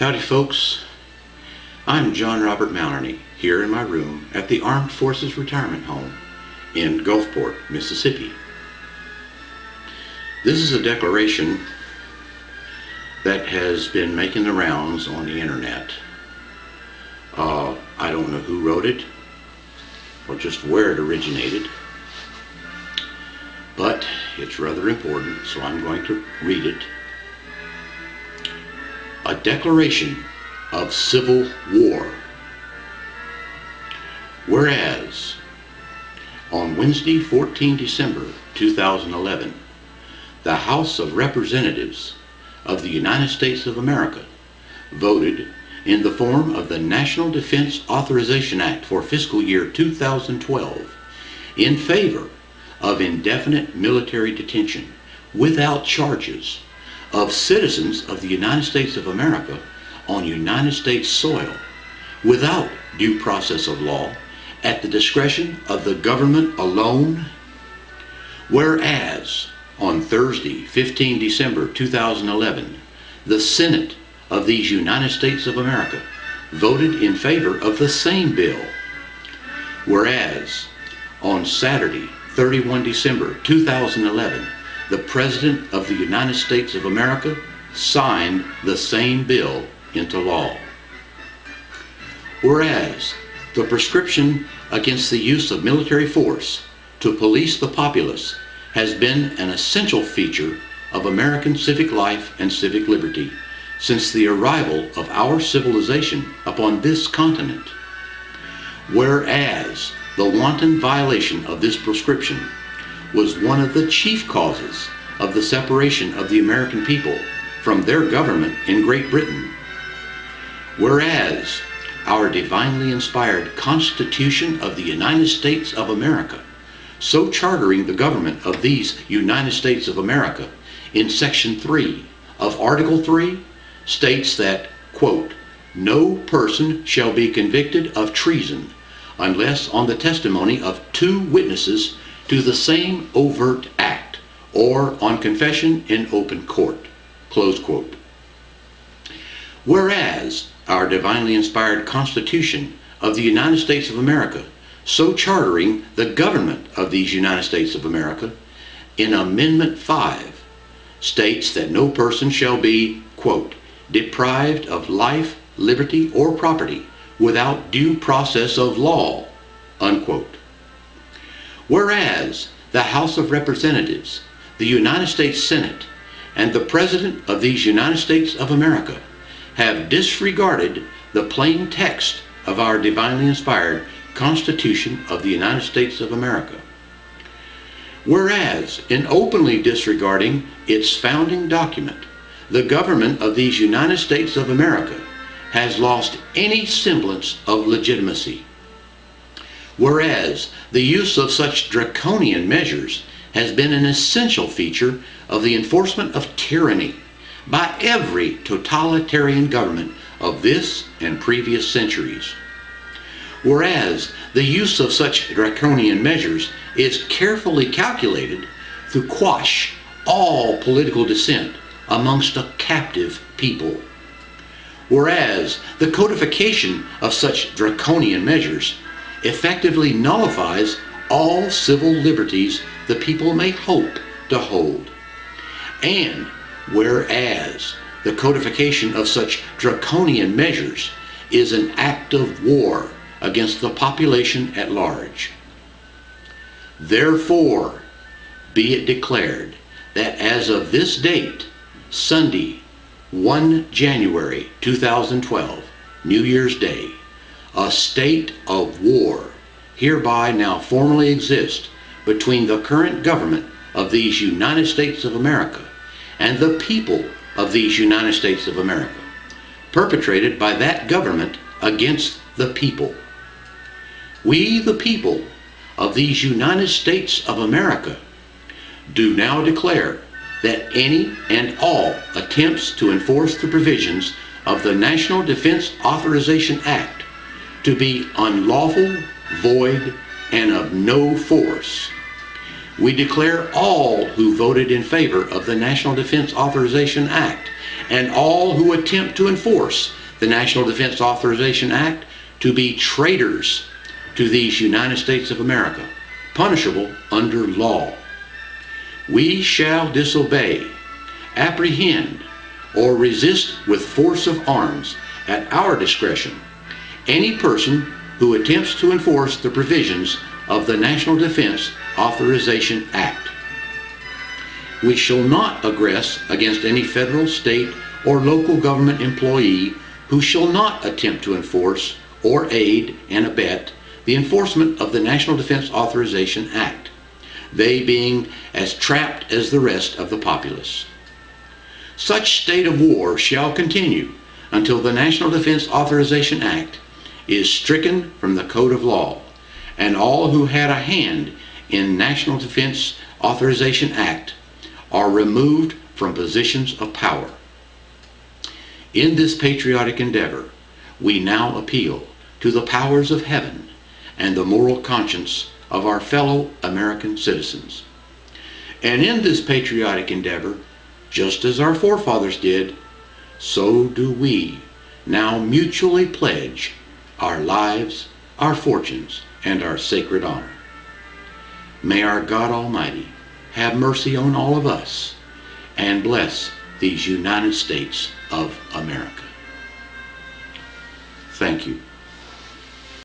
Howdy folks, I'm John Robert Maloney here in my room at the Armed Forces Retirement Home in Gulfport, Mississippi. This is a declaration that has been making the rounds on the internet. I don't know who wrote it or just where it originated, but it's rather important, so I'm going to read it. A declaration of civil war. Whereas, on Wednesday, 14 December 2011, the House of Representatives of the United States of America voted in the form of the National Defense Authorization Act for fiscal year 2012 in favor of indefinite military detention without charges of citizens of the United States of America on United States soil without due process of law at the discretion of the government alone. Whereas on Thursday, 15 December 2011, the Senate of these United States of America voted in favor of the same bill. Whereas on Saturday, 31 December 2011, the President of the United States of America signed the same bill into law. Whereas the prescription against the use of military force to police the populace has been an essential feature of American civic life and civic liberty since the arrival of our civilization upon this continent. Whereas the wanton violation of this prescription was one of the chief causes of the separation of the American people from their government in Great Britain. Whereas our divinely inspired Constitution of the United States of America, so chartering the government of these United States of America in Section 3 of Article 3, states that, quote, "No person shall be convicted of treason unless on the testimony of 2 witnesses to the same overt act, or on confession in open court," close quote. Whereas our divinely inspired Constitution of the United States of America, so chartering the government of these United States of America, in Amendment 5, states that no person shall be, quote, "deprived of life, liberty, or property without due process of law," unquote. Whereas the House of Representatives, the United States Senate, and the President of these United States of America have disregarded the plain text of our divinely inspired Constitution of the United States of America. Whereas in openly disregarding its founding document, the government of these United States of America has lost any semblance of legitimacy. Whereas the use of such draconian measures has been an essential feature of the enforcement of tyranny by every totalitarian government of this and previous centuries. Whereas the use of such draconian measures is carefully calculated to quash all political dissent amongst a captive people. Whereas the codification of such draconian measures effectively nullifies all civil liberties the people may hope to hold. And whereas the codification of such draconian measures is an act of war against the population at large. Therefore, be it declared that as of this date, Sunday, 1 January 2012, New Year's Day, a state of war hereby now formally exists between the current government of these United States of America and the people of these United States of America, perpetrated by that government against the people. We, the people of these United States of America, do now declare that any and all attempts to enforce the provisions of the National Defense Authorization Act to be unlawful, void, and of no force. We declare all who voted in favor of the National Defense Authorization Act and all who attempt to enforce the National Defense Authorization Act to be traitors to these United States of America, punishable under law. We shall disobey, apprehend, or resist with force of arms at our discretion any person who attempts to enforce the provisions of the National Defense Authorization Act. We shall not aggress against any federal, state, or local government employee who shall not attempt to enforce or aid and abet the enforcement of the National Defense Authorization Act, they being as trapped as the rest of the populace. Such state of war shall continue until the National Defense Authorization Act is stricken from the code of law, and all who had a hand in National Defense Authorization Act are removed from positions of power. In this patriotic endeavor, we now appeal to the powers of heaven and the moral conscience of our fellow American citizens. And in this patriotic endeavor, just as our forefathers did, so do we now mutually pledge our lives, our fortunes, and our sacred honor. May our God Almighty have mercy on all of us and bless these United States of America. Thank you.